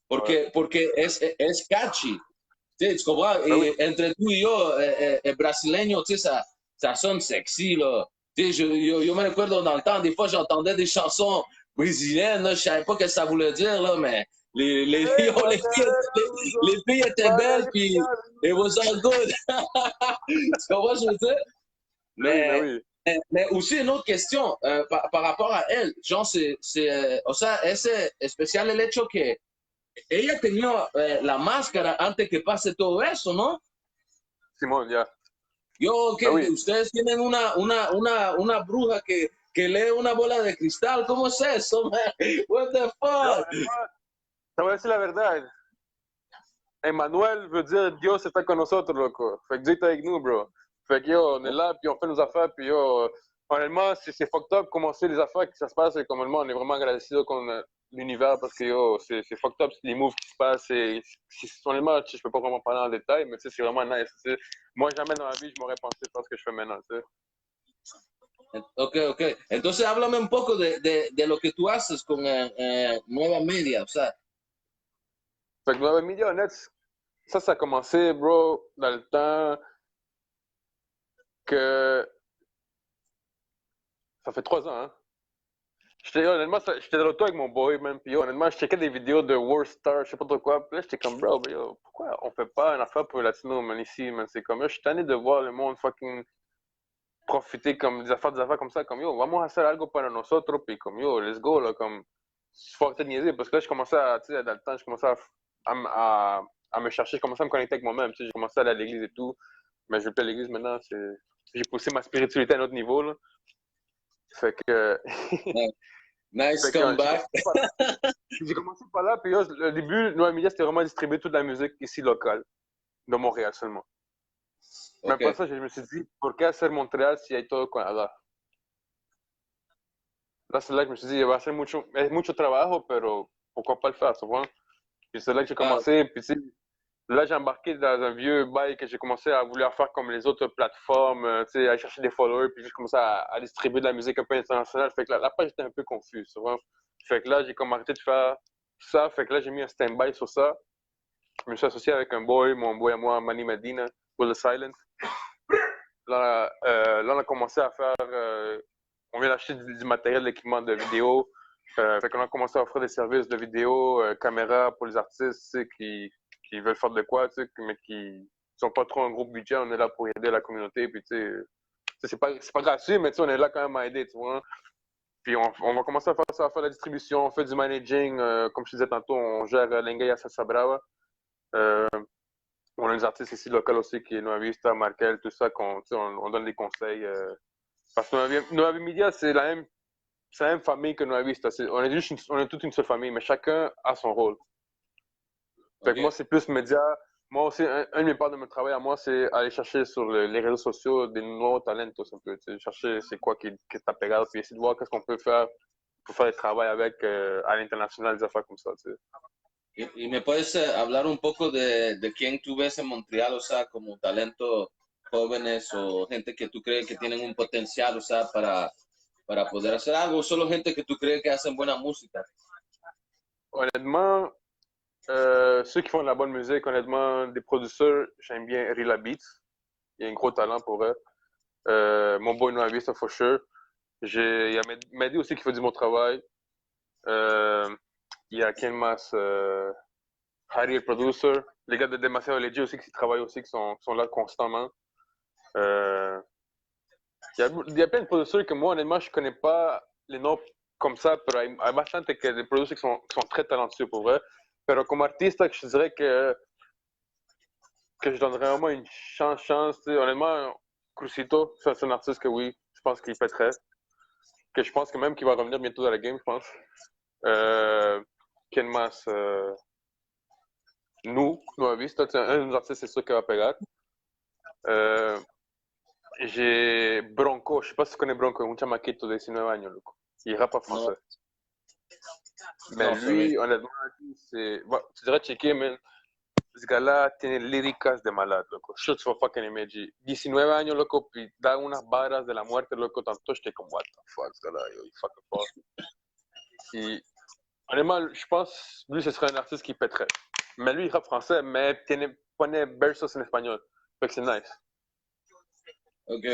[SPEAKER 2] Ouais.
[SPEAKER 1] Porque es catchy. Tu sais, tu comprends?
[SPEAKER 2] Ben oui.
[SPEAKER 1] Et entre tú y yo, brasileño, tu sais, ça sonne sexy, là. Tu sais, yo me recuerdo dans le temps, des fois, j'entendais des chansons brésiliennes, là, je savais pas ce que ça voulait dire, là, mais
[SPEAKER 2] Hey,
[SPEAKER 1] yo, les filles étaient belles, puis it was all good. Tu comprends, je veux dire?
[SPEAKER 2] Ben oui, ben
[SPEAKER 1] Mais,
[SPEAKER 2] oui.
[SPEAKER 1] mais aussi une autre question par rapport a elle. Genre, o sea, es especial el hecho que ella tenía la máscara antes que pase todo eso, ¿no?
[SPEAKER 2] Simon, yeah.
[SPEAKER 1] Yo,
[SPEAKER 2] Ben
[SPEAKER 1] que
[SPEAKER 2] oui.
[SPEAKER 1] ustedes tienen una bruja que lee una bola de cristal. ¿Cómo es eso, man? What the
[SPEAKER 2] Yo,
[SPEAKER 1] fuck?
[SPEAKER 2] honnêtement, ça va decir la verdad. Emmanuel veut dire Dios está con nosotros, loco. Fait que Dieu est avec nous, bro. Fait que yo, on est là, puis on fait nos affaires, puis yo, honnêtement, c'est fucked up comment c'est les affaires qui ça se passe, et comme honnêtement, on est vraiment agradecido con l'univers parce que yo, c'est fucked up, les moves qui se passent, honnêtement, je peux pas vraiment parler en détail, mais tu sais, c'est vraiment nice, tu sais. Moi, jamais dans ma vie, je m'aurais pensé faire ce que je fais maintenant, tu sais.
[SPEAKER 1] Ok, ok. Entonces háblame un poco de lo que tú haces con Nueva Media. O sea,
[SPEAKER 2] Fait que dans la média honnête, ça a commencé, bro, dans le temps que ça fait 3 ans, hein. Honnêtement, j'étais dans l'auto avec mon boy, man. Puis honnêtement, je checkais des vidéos de World Star, je sais pas trop quoi. Puis là, j'étais comme, bro, yo, pourquoi on fait pas une affaire pour les Latinos, man, ici, man? C'est comme, yo, je suis tanné de voir le monde fucking profiter comme des affaires comme ça, comme, yo, vamos a hacer algo para nosotros, puis comme, yo, let's go, là, comme, faut arrêter de niaiser, parce que là, je commençais à, tu sais, dans le temps, je commençais à me chercher, je commençais à me connecter avec moi-même, tu sais, j'ai commencé à aller à l'église et tout, mais je vais plus à l'église maintenant, j'ai poussé ma spiritualité à un autre niveau, là. Fait que,
[SPEAKER 1] nice
[SPEAKER 2] fait que
[SPEAKER 1] comeback.
[SPEAKER 2] j'ai commencé par là, puis là, le début, Noël Media, c'était vraiment distribuer toute la musique ici locale, de Montréal seulement. Mais après
[SPEAKER 1] Ok.
[SPEAKER 2] ça, je me suis dit, pourquoi hacer Montréal si hay todo Canadá? Là, c'est là que je me suis dit, va ser mucho trabajo, pero pourquoi pas le faire, tu vois? Puis c'est là que j'ai
[SPEAKER 1] Ah,
[SPEAKER 2] commencé, puis tu sais, là, j'ai embarqué dans un vieux bail que j'ai commencé à vouloir faire comme les autres plateformes, tu sais, à chercher des followers, puis j'ai commencé à distribuer de la musique un peu internationale. Fait que là, après, j'étais un peu confus, tu vois? Fait que là, j'ai comme arrêté de faire ça, fait que là, j'ai mis un stand-by sur ça. je me suis associé avec mon boy à moi, Manny Medina, Will the Silent. Là, on a commencé à faire, on vient d'acheter du matériel, d'équipement de vidéo. Fait qu'on a commencé à offrir des services de vidéo, caméra pour les artistes, tu sais, qui veulent faire de quoi, tu sais, mais qui sont pas trop un gros budget. On est là pour aider la communauté, puis tu sais, c'est pas gratuit, mais tu sais, on est là quand même à aider, tu vois. Puis on va commencer à faire ça, à faire la distribution, on fait du managing, comme je te disais tantôt, on gère Lengaya Salsa Brava. On a des artistes ici locaux aussi qui est Nueva Vista, Markel, tout ça, on donne des conseils. Parce que Nueva Media, c'est la même famille que Nueva Vista. On est toute une seule famille, mais chacun a son rôle. Fait que moi, c'est plus média. Moi aussi, un de mes parts de mon travail à moi, c'est aller chercher sur les réseaux sociaux des nouveaux talentos un peu. Chercher c'est quoi qui t'a pegado, puis essayer de voir qu'est-ce qu'on peut faire pour faire du travail avec à l'international, des affaires comme ça. Tu sais.
[SPEAKER 1] Y me puedes hablar un poco de quién tú ves en Montreal, o sea, como talento jóvenes o gente que tú crees que tienen un potencial, o sea, para poder hacer algo, o solo gente que tú crees que hacen buena música?
[SPEAKER 2] Honnêtement, ceux qui font de la bonne musique, honnêtement, des producteurs, j'aime bien Rilla Beats. Il y a un gros talent pour eux. Mon boy Noavi, ça for sure. Il y a Mehdi aussi qui fait du bon travail. Il y a Ken Mas, Harry, le producer. Les gars de Demasiado Legit aussi qui travaillent aussi, qui sont là constamment. Il y a plein de producteurs que moi, honnêtement, je connais pas les noms comme ça, pero hay bastante que des producteurs qui sont très talentueux pour vrai. Pero comme artiste, je dirais que je donnerais vraiment une chance. Honnêtement, Crucito, c'est un artiste que oui, je pense qu'il pèterait. Que je pense que même qu'il va revenir bientôt dans la game, je pense. Ken Mas, nous Vista, un de nos artistes, c'est sûr qu'il va pegar. J'ai Bronco, je sais pas si tu connais Bronco, un chamaquito de 19 años, loco. Il rappe en français. No. Mais no, lui, honnêtement, c'est. Bon, tu devrais checker, man. Ce gars-là tiene líricas de malade, loco. Shit for fucking image. 19 años, loco, y da unas barras de la muerte, loco. Tanto j'étais comme, what the fuck, ce gars-là, il fucking fuck. Et honnêtement, je pense, lui, ce serait un artiste qui pèterait. Mais lui, il rappe français, mais pone versos en espagnol. Fait que c'est nice.
[SPEAKER 1] Ok.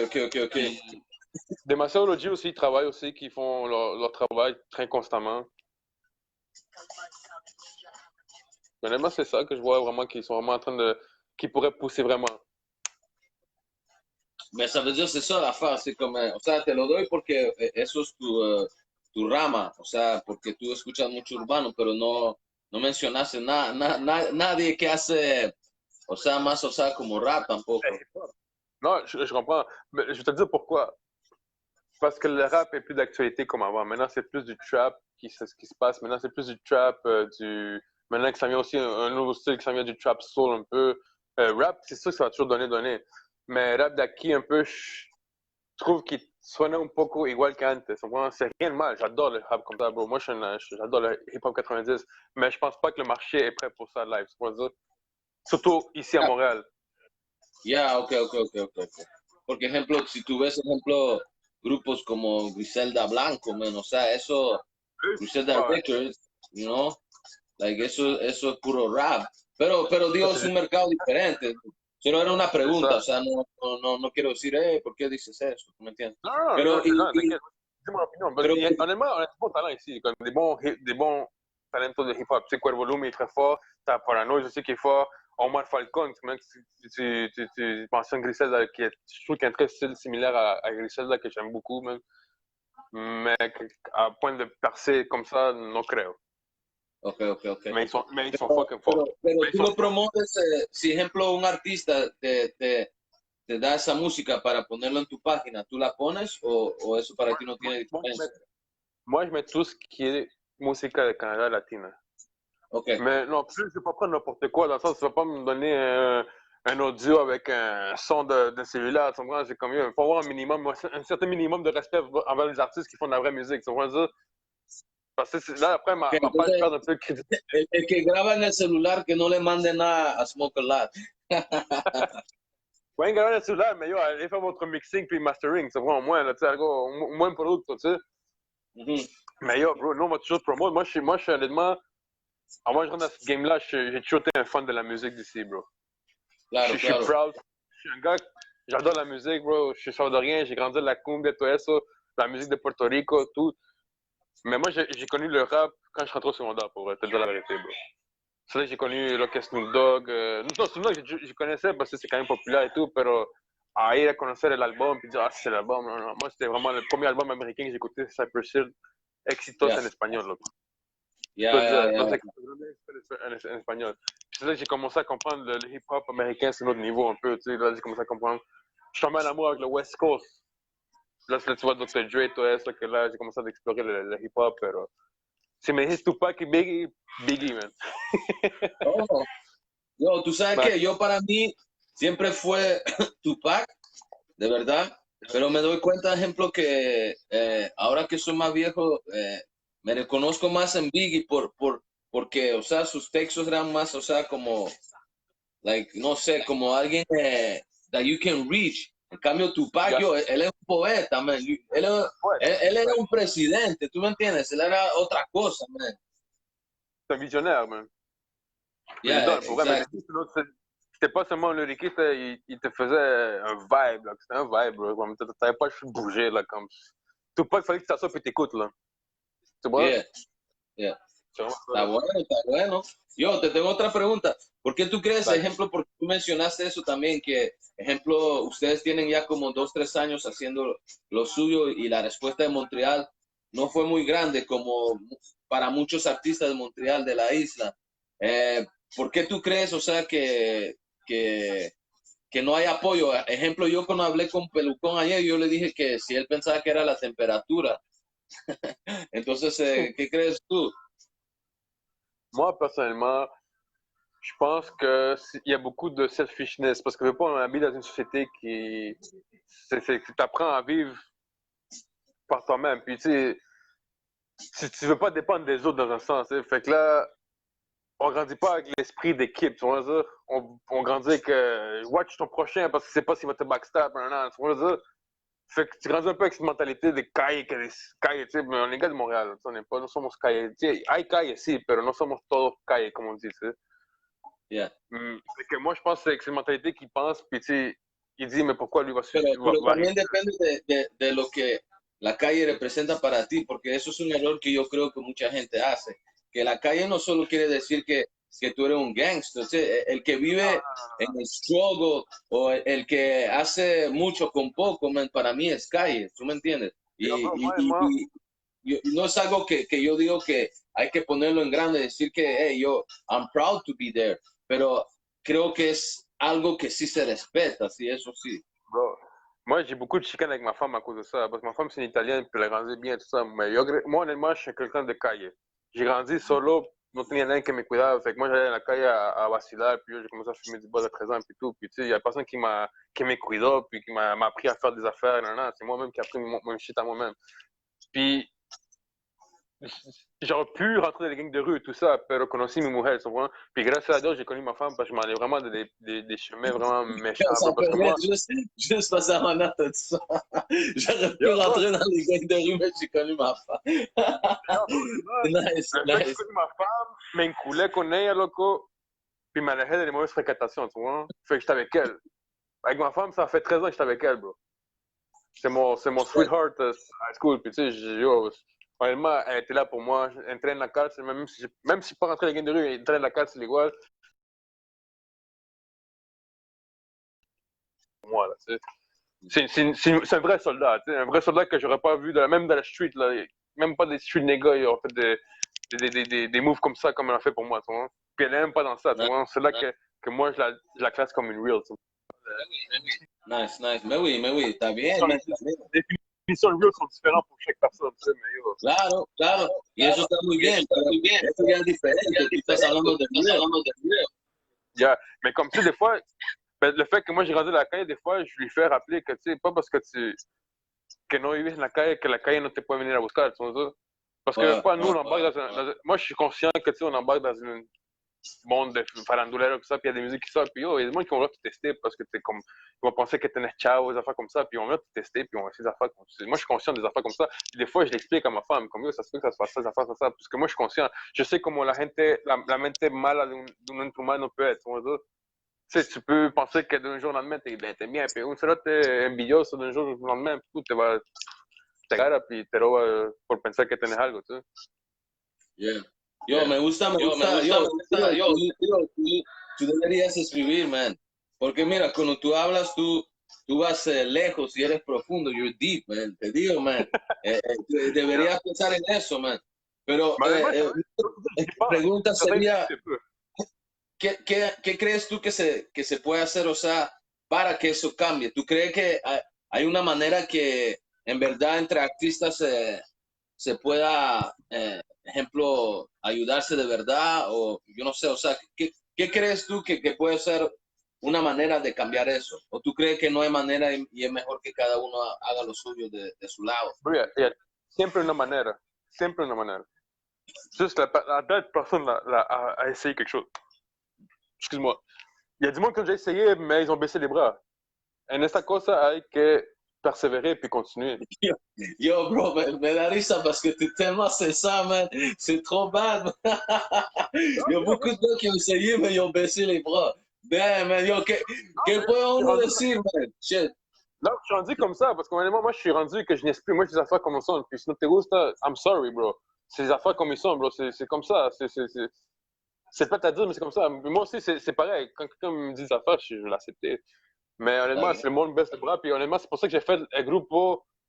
[SPEAKER 2] Demasiado Logi aussi, ils travaillent aussi, qui font leur travail très constamment. Honnêtement, c'est ça que je vois vraiment qu'ils sont vraiment en train de. Qui pourraient pousser vraiment.
[SPEAKER 1] Mais ça veut dire, c'est ça l'affaire, c'est comme, o sea, te lo doy porque eso es tu rama, o sea, porque tú escuchas mucho urbano, pero no mencionaste nadie que hace, o sea, más, o sea, como rap tampoco.
[SPEAKER 2] Non, je comprends. Mais je vais te dire pourquoi. Parce que le rap est plus d'actualité comme avant. Maintenant, c'est plus du trap ce qui se passe. Maintenant, c'est plus du trap, Maintenant que ça vient aussi un nouveau style qui ça vient du trap soul un peu. Rap, c'est sûr que ça va toujours donner. Mais rap d'acquis un peu, je trouve qu'il sonne un peu igual qu'antes. C'est rien de mal. J'adore le rap comme ça, bro. Moi, j'adore le hip-hop 90. Mais je pense pas que le marché est prêt pour ça live. C'est pour dire. Surtout ici à Montréal.
[SPEAKER 1] Ya, ok. Por ejemplo, si tú ves, ejemplo, grupos como Griselda Blanco, man, o sea, eso, Griselda Records, you know, like eso es puro rap. Pero digo, es un mercado diferente. Solo era una pregunta, o sea, no quiero decir, ¿por qué dices eso? ¿Me entiendes?
[SPEAKER 2] No,
[SPEAKER 1] pero,
[SPEAKER 2] t'inquiète. Dis mon opinion. Pero, honnêtement, on a du bon talent ici. Comme des bons talentos de hip-hop. Tu sais, Cuervo Lumi est très fort. T'as Paranoid aussi qui est fort. Omar Falcon, tu mentionnes Griselda, je trouve qu'il y a un très style similaire à Griselda que j'aime beaucoup, même. Mais à point de percer comme ça, non creo.
[SPEAKER 1] Ok.
[SPEAKER 2] Mais ils sont fucking forts.
[SPEAKER 1] Pero tú lo promotes, si ejemplo un artista te da esa música para ponerlo en tu página, ¿tú la pones o eso para ti no tiene diferencia?
[SPEAKER 2] Moi, je mets tout ce qui est musique de Canada latine.
[SPEAKER 1] Okay.
[SPEAKER 2] Mais non plus, je ne vais pas prendre n'importe quoi, dans le sens, tu ne vas pas me donner un audio avec un son de cellulaire, tu comprends? C'est comme, il faut avoir un certain minimum de respect envers les artistes qui font de la vraie musique, tu comprends ça? Parce que là, après, ma page perd un peu de crédit.
[SPEAKER 1] El que graba en el celular, que no le mande nada a Smoke a Lot.
[SPEAKER 2] Ouais, graver le cellulaire, mais yo, allez faire votre mixing puis mastering, c'est vraiment moins, là, tu sais, au moins pour l'autre, tu sais. Mais yo, bro, nous, on va toujours promote. Moi, je suis honnêtement, Avant je rentre dans ce game-là, j'ai toujours été un fan de la musique d'ici, bro.
[SPEAKER 1] Claro,
[SPEAKER 2] Je suis
[SPEAKER 1] claro.
[SPEAKER 2] proud. Je suis un gars, j'adore la musique, bro. Je suis salvadorien, j'ai grandi à la cumbia, tout ça, la musique de Porto Rico, tout. Mais moi, j'ai connu le rap quand je rentrais au secondaire, pour te dire la vérité, bro. C'est là que j'ai connu le Snoop Dogg. Non, Snoop Dogg, je connaissais parce que c'est quand même populaire et tout, mais à ir a conocer l'album puis dire, ah, c'est l'album. Non, non. Moi, c'était vraiment le premier album américain que j'ai écouté, c'est Cypress Hill, Exitoso
[SPEAKER 1] Yeah.
[SPEAKER 2] en espagnol. Là.
[SPEAKER 1] Yeah.
[SPEAKER 2] Los Exitosos en espagnol. Puis c'est là que j'ai commencé à comprendre le hip-hop américain, c'est notre niveau un peu. Tu sais, là, j'ai commencé à comprendre. Je suis tombé en amour avec le West Coast. Là, tu vois Dr. Dre, tout ça, que là, j'ai commencé à explorer le hip-hop. Si me dijiste Tupac y Biggie, man.
[SPEAKER 1] Oh. Yo, tú sabes que yo para mí siempre fue Tupac, de verdad, pero me doy cuenta, ejemplo, que ahora que soy más viejo, me reconozco más en Biggie porque, o sea, sus textos eran más, o sea, como, like, no sé, como alguien that you can reach. En cambio, Tupac, yo, él es un poeta, man. Él era un presidente, ¿tú me entiendes? Él era otra cosa, man.
[SPEAKER 2] C'est un visionnaire, man.
[SPEAKER 1] Yeah,
[SPEAKER 2] exactly. C'était pas seulement un lyriciste, il te faisait un vibe, là. C'était un vibe, bro. T'avais pas le choix de bouger, là, comme. Tupac, il fallait que tu t'assoies et t'écoutes, là. Tu vois?
[SPEAKER 1] Yeah. Está bueno. Yo, te tengo otra pregunta. ¿Por qué tú crees, ejemplo, porque tú mencionaste eso también, que, ejemplo, ustedes tienen ya como 2, 3 años haciendo lo suyo y la respuesta de Montreal no fue muy grande como para muchos artistas de Montreal, de la isla? ¿Por qué tú crees, o sea, que no hay apoyo? Ejemplo, yo cuando hablé con Pelucón ayer, yo le dije que si él pensaba que era la temperatura. Entonces, ¿qué crees tú?
[SPEAKER 2] Moi, personnellement, je pense qu'il y a beaucoup de selfishness parce que on habite dans une société qui. Tu apprends à vivre par toi-même. Puis, tu sais, tu veux pas dépendre des autres dans un sens. Hein. Fait que là, on grandit pas avec l'esprit d'équipe, tu vois dire. On grandit avec watch ton prochain parce que tu sais pas s'il va te backstab, tu vois dire. Fait que tu grandis un peu avec cette mentalité de calle, tu sais, mais on est gars de Montréal, on n'est pas, no somos calle. Tu sais, hay calle, sí, pero no somos todos calle, comme on dit, tu sais.
[SPEAKER 1] Yeah.
[SPEAKER 2] Fait que moi, je pense que c'est une mentalité qui pense, puis tu sais, il dit, mais pourquoi lui va
[SPEAKER 1] Pero también depende de lo que la calle representa para ti, porque eso es un error que yo creo que mucha gente hace. Que la calle no solo quiere decir que tú eres un gangster, el que vive en el struggle o el que hace mucho con poco, man, para mí es calle, ¿tú me entiendes? Y no es algo que yo digo que hay que ponerlo en grande, decir que, hey, I'm proud to be there, pero creo que es algo que sí se respeta, sí, eso sí.
[SPEAKER 2] Bro. Moi, j'ai beaucoup de chicanes avec ma femme à cause de ça, parce que ma femme, c'est une Italienne, puis elle grandit bien, tout ça. Mais moi, honnêtement, je suis quelqu'un de calle. J'ai grandi solo, no tenía nadie que me cuidaba. Fait que moi, j'allais à la calle à vacilar, puis là, j'ai commencé à fumer du bois à 13 ans, puis tout. Puis, tu sais, il y a personne qui me cuidó, puis qui m'a appris à faire des affaires. Non, non, c'est moi-même qui ai appris mon shit à moi-même. Puis, j'aurais pu rentrer dans les gangs de rue et tout ça, pero conocí mi mujer, tu vois. Puis grâce à Dieu, j'ai connu ma femme parce que je m'en allais vraiment des chemins vraiment méchants.
[SPEAKER 1] Ça
[SPEAKER 2] Parce que moi,
[SPEAKER 1] juste passer en note de ça. J'aurais pu rentrer dans les gangs de rue, mais j'ai connu ma femme. Nice,
[SPEAKER 2] nice. J'ai connu ma femme, me enculé con ella, loco, puis m'alejé de les mauvaises fréquentations, tu vois. Fait que j'étais avec elle. Avec ma femme, ça fait 13 ans que j'étais avec elle, bro. C'est mon sweetheart high school, puis tu sais, honnêtement, elle était là pour moi. Elle entrait dans la carte, même si je suis pas rentré dans la gang de rue, elle entrait dans la carte, c'est l'igual. Pour moi, là, tu sais. C'est un vrai soldat, tu sais, un vrai soldat que j'aurais pas vu, même dans la street, là, même pas des street niggas, ils ont fait des moves comme ça, comme elle a fait pour moi, tu vois. Puis elle est même pas dans ça, tu vois. C'est là que moi, je la classe comme une real, tu vois.
[SPEAKER 1] Nice. Mais oui, está bien.
[SPEAKER 2] Les définitions de real sont différentes pour chaque personne, tu sais, mais yo.
[SPEAKER 1] Claro. Y eso está muy bien, Esto ya es diferente. Tú estás hablando de real.
[SPEAKER 2] Yeah. Mais comme tu sais, des fois, ben, le fait que moi j'ai grandi dans la calle, des fois, je lui fais rappeler que, tu sais, pas parce que no vives en la calle, que la calle no te puede venir a buscar, tu vois. Parce que, pas nous, on embarque moi, je suis conscient que, tu sais, on embarque dans monde de farandulero, tout ça, puis il y a des musiques qui sortent, puis il y a des gens qui vont vouloir te tester parce que t'es comme, ils vont penser que t'es un ciao, des affaires comme ça, puis ils vont venir te tester, puis on va essayer des affaires comme ça. Moi, je suis conscient des affaires comme ça, puis des fois, je l'explique à ma femme, comme, ça se peut que ça se fasse ça, des affaires comme ça, parce que moi, je suis conscient, je sais comment la mente mala de un être humano peut être, on va dire. Tu sais, tu peux penser que d'un jour au lendemain, t'es bien, puis un solo t'es envidioso d'un jour au lendemain, puis te va, te cara, puis te roba por pensar que tienes algo, tu sais.
[SPEAKER 1] Yeah. Yo, me gusta, tú deberías escribir, man. Porque mira, cuando tú hablas, tú vas lejos y eres profundo. You're deep, man. Te digo, man. Deberías pensar en eso, man. Pero pregunta sería, ¿qué crees tú que se puede hacer, o sea, para que eso cambie? ¿Tú crees que hay una manera que en verdad entre artistas se pueda, ejemplo, ayudarse de verdad? O yo no sé, o sea, ¿qué crees tú que puede ser una manera de cambiar eso? ¿O tú crees que no hay manera y es mejor que cada uno haga lo suyo de su lado?
[SPEAKER 2] Siempre una manera, siempre una manera. Juste la bête personne a essayé quelque chose. Excuse-moi. Il y a du monde qui ont déjà essayé, mais ils ont baissé les bras. En esta cosa hay que persévérer puis continuer.
[SPEAKER 1] Yo, bro, me da risa parce que tu tellement c'est ça, man. C'est trop bad. Il y a beaucoup de gens qui ont essayé, mais ils ont baissé les bras. Damn, man. Yo, ¿qué podemos decir, man? Shit.
[SPEAKER 2] Non, je suis rendu comme ça, parce qu'honnêtement, moi, je suis rendu que je n'ai plus. Moi, je fais des affaires comme ça. Puis si no te gusta, I'm sorry, bro. C'est des affaires comme ils sont, bro. C'est comme ça. C'est pas à dire, mais c'est comme ça. Moi aussi, c'est pareil. Quand quelqu'un me dit des affaires, je vais l'accepter. Mais honnêtement, c'est le monde baisse le bras. Puis honnêtement, c'est pour ça que j'ai fait un groupe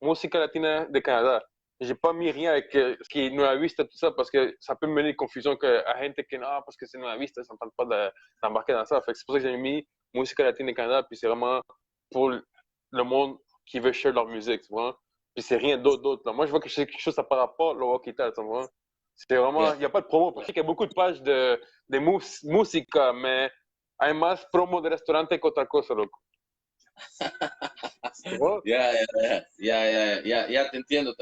[SPEAKER 2] Musica Latina de Canada. J'ai pas mis rien avec ce qui est nuevista, tout ça, parce que ça peut me mener confusion à gente que non, parce que c'est nuevista, ça ne tente pas d'embarquer dans ça. Fait que c'est pour ça que j'ai mis Musica Latina de Canada. Puis c'est vraiment pour le monde qui veut share leur musique, tu vois. Puis c'est rien d'autre. Moi, je vois que c'est quelque chose à par rapport au Wakita, tu vois. C'est vraiment, il n'y a pas de promo. Je sais qu'il y a beaucoup de pages de música, mais hay más promo de restaurante qu'otra cosa, loco.
[SPEAKER 1] Ya, te entiendo.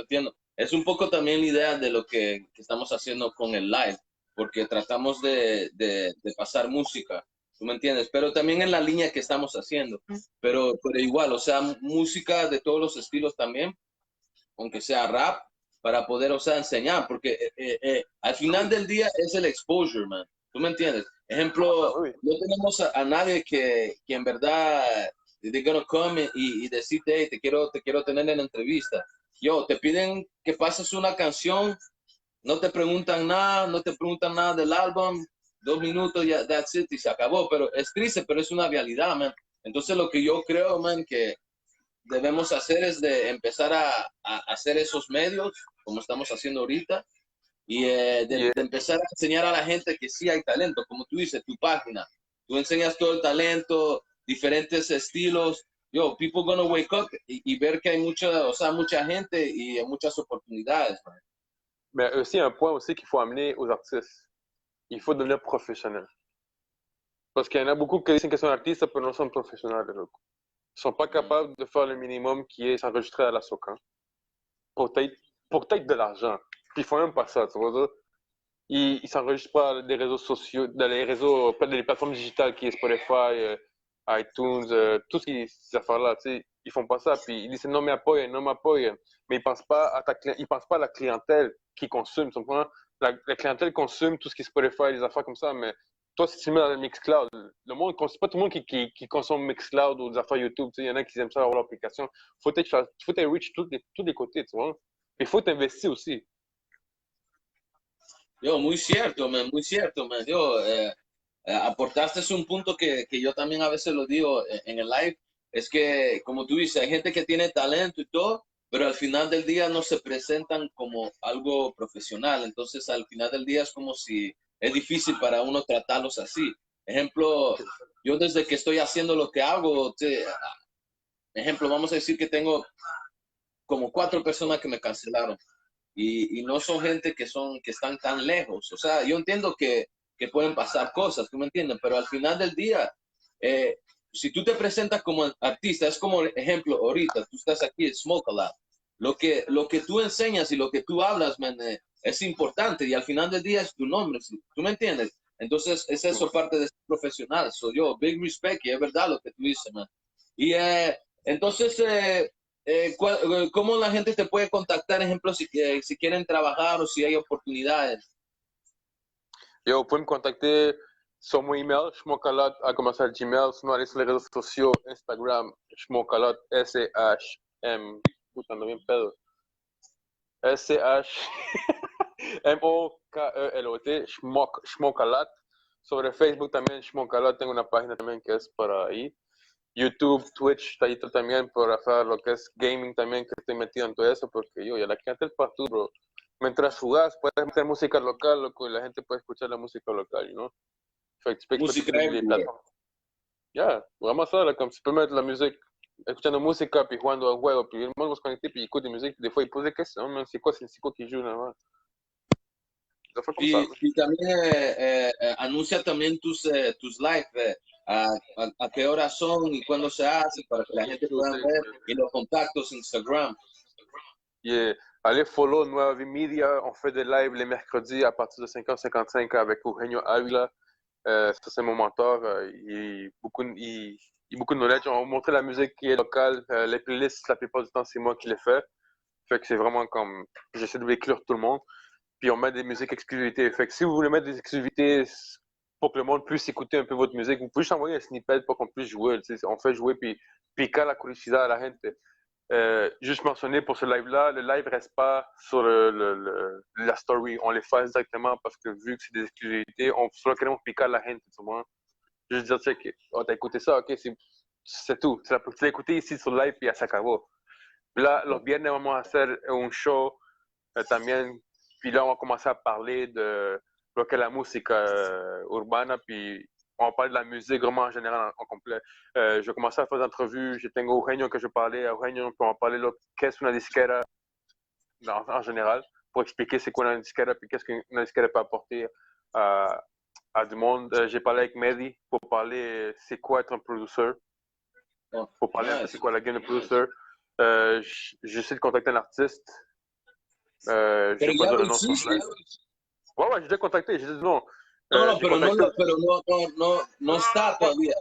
[SPEAKER 1] Es un poco también la idea de lo que estamos haciendo con el live, porque tratamos de pasar música, ¿tú me entiendes? Pero también en la línea que estamos haciendo, pero igual, o sea, música de todos los estilos también, aunque sea rap, para poder, o sea, enseñar, porque al final del día es el exposure, man. ¿Tú me entiendes? Ejemplo, no tenemos a nadie que en verdad they're gonna come y decirte, hey, te quiero tener en la entrevista. Yo, te piden que pases una canción, no te preguntan nada del álbum, 2 minutos, ya, that's it, y se acabó. Pero es triste, pero es una realidad, man. Entonces lo que yo creo, man, que debemos hacer es de empezar a hacer esos medios, como estamos haciendo ahorita, y de empezar a enseñar a la gente que sí hay talento, como tú dices, tu página. Tú enseñas todo el talento, diferentes estilos. Yo, people gonna wake up y ver que hay mucha gente y muchas oportunidades. Man.
[SPEAKER 2] Mais aussi, un point aussi qu'il faut amener aux artistes. Il faut devenir professionnel. Parce qu'il y en a beaucoup qui disent qu'ils sont artistes, mais non sont professionnels. Ils ne sont pas capables de faire le minimum qui est s'enregistrer à la SOCAN. Pour peut-être de l'argent. Puis ils font même pas ça, tu vois. Ils ne s'enregistrent pas des réseaux sociaux, dans les réseaux, pas des plateformes digitales qui est Spotify, iTunes, tout ces affaires-là, tu sais, ils font pas ça, puis ils disent non me apoyen, mais ils pensent pas à la clientèle qui consomme, tu comprends? La clientèle consomme tout ce qui est Spotify, les affaires comme ça, mais toi, si tu mets dans le Mixcloud, c'est pas tout le monde qui consomme Mixcloud ou des affaires YouTube, tu sais, il y en a qui aiment ça avoir l'application. Faut être reach tous les côtés, tu vois? Il faut t'investir aussi.
[SPEAKER 1] Yo, muy cierto, man, muy cierto, man. Yo, aportaste un punto que yo también a veces lo digo en el live, es que, como tú dices, hay gente que tiene talento y todo, pero al final del día no se presentan como algo profesional. Entonces, al final del día es como si es difícil para uno tratarlos así. Ejemplo, yo desde que estoy haciendo lo que hago, ejemplo, vamos a decir que tengo como 4 personas que me cancelaron. Y no son gente que están tan lejos. O sea, yo entiendo que pueden pasar cosas, ¿tú me entiendes? Pero al final del día, si tú te presentas como artista, es como ejemplo, ahorita, tú estás aquí en Smoke a Lot. Lo que tú enseñas y lo que tú hablas, man, es importante y al final del día es tu nombre, ¿tú me entiendes? Entonces, es eso parte de ser profesional. Soy yo, big respect, y es verdad lo que tú dices, man. Y entonces, ¿cómo la gente te puede contactar, ejemplo, si quieren trabajar o si hay oportunidades?
[SPEAKER 2] Yo, vous pouvez me contacter sur mon email, shmokalot@gmail, sinon allez sur les réseaux sociaux, Instagram, shmokalot, S-C-H-M, puta, ando bien pedo, S-C-H-M-O-K-E-L-O-T, shmokalot. Sobre Facebook también, shmokalot, tengo una página también que es para ahí. YouTube, Twitch, está ahí también por hacer lo que es gaming también, que estoy metido en todo eso, porque yo, ya la gente es para tú, bro. Mientras jugás, puedes meter música local, loco, y la gente puede escuchar la música local, you know? Fait que tu peux
[SPEAKER 1] Música
[SPEAKER 2] exploiter les plateformes. Yeah, vraiment ça, là, comme tu peux mettre la musique, écoutant música, puis jugando al juego, puis le monde va se connecter, puis il écoute des musiques, puis des fois il pose des questions, man, c'est quoi qui joue là-bas?
[SPEAKER 1] Y también anuncia también tus live, a qué horas son y cuándo se hace para que la gente pueda ver y los contactos Instagram.
[SPEAKER 2] Yeah. Allez follow Nueva Media, on fait des lives les mercredis à partir de 5h55 avec Eugenio Avila. Ça, c'est mon mentor. Il beaucoup de knowledge. On va montrer la musique qui est locale. Les playlists, la plupart du temps, c'est moi qui les fais. Fait que c'est vraiment comme... J'essaie de véhiculer tout le monde. Puis on met des musiques exclusivités. Fait que si vous voulez mettre des exclusivités pour que le monde puisse écouter un peu votre musique, vous pouvez juste envoyer un snippet pour qu'on puisse jouer. On fait jouer, puis piquer la curiosidad à la gente. Juste mentionner pour ce live-là, le live reste pas sur la story. On les fait directement parce que vu que c'est des exclusivités, on solo queremos picar la gente, tu vois. Juste dire, tu sais, oh, t'as écouté ça, ok, c'est tout. Tu l'as écouté ici sur le live, puis ya se acabó. Puis là, los viernes, vamos a hacer un show también. Puis là, on va commencer à parler de lo que es la música urbana, puis on va parler de la musique vraiment en général, en complet. Je vais commencer à faire des entrevues. Je tengo Eugenio que je parlais à Eugenio, puis on va parler de qu'est-ce qu'une disquera en général, pour expliquer c'est quoi une disquera, puis qu'est-ce qu'une disquera peut apporter à du monde. J'ai parlé avec Mehdi pour parler c'est quoi être un producteur, pour parler un peu c'est quoi la game de producteur. J'essaie de contacter un artiste. Je vais pas dire le nom sur le live. Ouais, j'ai déjà contacté, j'ai dit non.
[SPEAKER 1] No, pero no está todavía.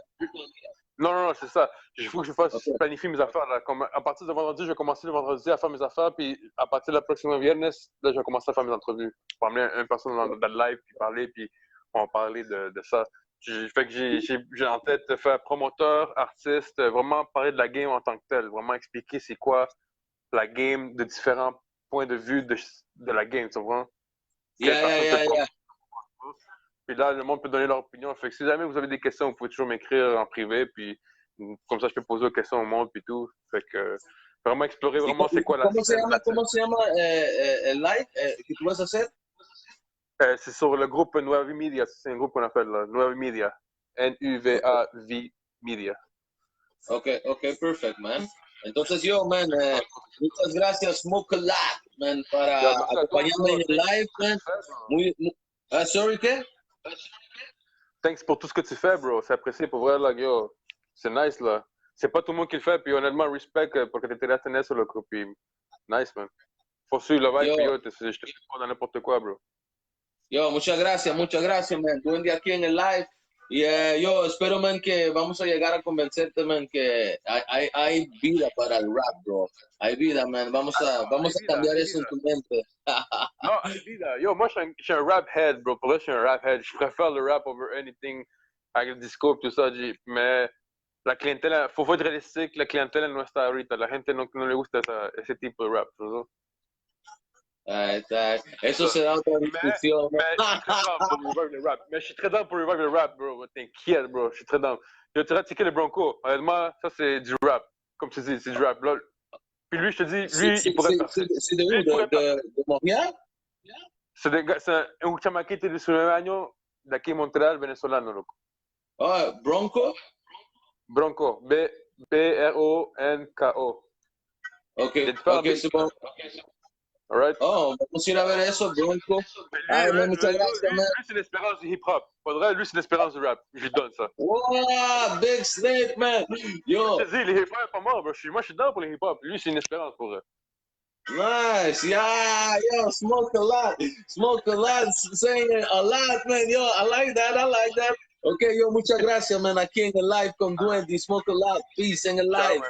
[SPEAKER 2] Non, c'est ça. Il faut que je fasse planifier mes affaires. Là. Comme, à partir de vendredi, je vais commencer le vendredi à faire mes affaires, puis à partir de la prochaine viernes, là, je vais commencer à faire mes entrevues. Pour amener une personne dans le live, puis parler, puis on va parler de ça. Fait que j'ai en tête de faire promoteur, artiste, vraiment parler de la game en tant que telle, vraiment expliquer c'est quoi la game de différents points de vue de la game, tu vois?
[SPEAKER 1] Yeah.
[SPEAKER 2] Puis là, le monde peut donner leur opinion. Fait que si jamais vous avez des questions, vous pouvez toujours m'écrire en privé, puis comme ça, je peux poser des questions au monde, puis tout. Fait que vraiment explorer vraiment c'est quoi la scène.
[SPEAKER 1] ¿Cómo se llama el live que tú vas a hacer?
[SPEAKER 2] C'est sur le groupe Nueva Media. C'est un groupe qu'on appelle là, Nueva Media. N-U-V-A-V Media.
[SPEAKER 1] Ok, perfect, man. Entonces yo, man, muchas gracias, Smokalot, man, para acompañarme en el live, man. Sorry, ¿qué?
[SPEAKER 2] Thanks pour tout ce que tu fais, bro. C'est apprécié pour vrai, là, yo. C'est nice, là. C'est pas tout le monde qui le fait, puis honnêtement, respect pour que tu étais là sur le groupe. Puis nice, man. Faut suivre le vibe, puis yo, je te fais pas dans n'importe quoi, bro.
[SPEAKER 1] Yo, muchas gracias, man. Buen día aquí en el live. Y yo espero, man, que vamos a llegar a convencerte, man, que hay vida para el rap, bro. Hay vida, man. Vamos a cambiar eso en tu mente.
[SPEAKER 2] Non, hay vida. Yo, moi, je suis un rap head, bro. Pour vrai, je suis un rap head. Je préfère le rap over anything avec le disco et tout ça. Mais la clientela, faut être réalistique. La clientela no está ahorita. La gente no le gusta ese tipo de rap, ¿no?
[SPEAKER 1] Eso se da otra discusión.
[SPEAKER 2] Mais je suis très down pour revive le rap, bro. T'inquiète, bro. Je suis très down. Je te checker les Broncos. Honnêtement, ça, c'est du rap. Comme tu dis, c'est du rap. Là. Puis lui, je te dis, lui, il pourrait faire ça.
[SPEAKER 1] C'est de où? De Montréal?
[SPEAKER 2] C'est un chamaquito de su año de aquí en Montréal, venezolano, loco.
[SPEAKER 1] Bronco?
[SPEAKER 2] Bronco. B-R-O-N-K-O.
[SPEAKER 1] Ok, c'est bon.
[SPEAKER 2] All right.
[SPEAKER 1] Oh, vamos a ir a ver eso, Bronco. Muchas gracias, man.
[SPEAKER 2] Lui, c'est l'espérance du hip-hop. Faudrait, lui, c'est l'espérance du rap. Je lui donne ça.
[SPEAKER 1] Wow, Big Snake, man. Yo.
[SPEAKER 2] Je te dis, les hip-hop, pas mort, bro. Moi, je suis dedans pour les hip-hop. Lui, c'est une espérance pour eux.
[SPEAKER 1] Nice. Yeah, yo, smoke a lot. Smoke a lot, saying a lot, man. Yo, I like that. I like that. Okay, yo, muchas gracias, man. Aquí en el live con Duende. Smoke a lot. Peace en el live.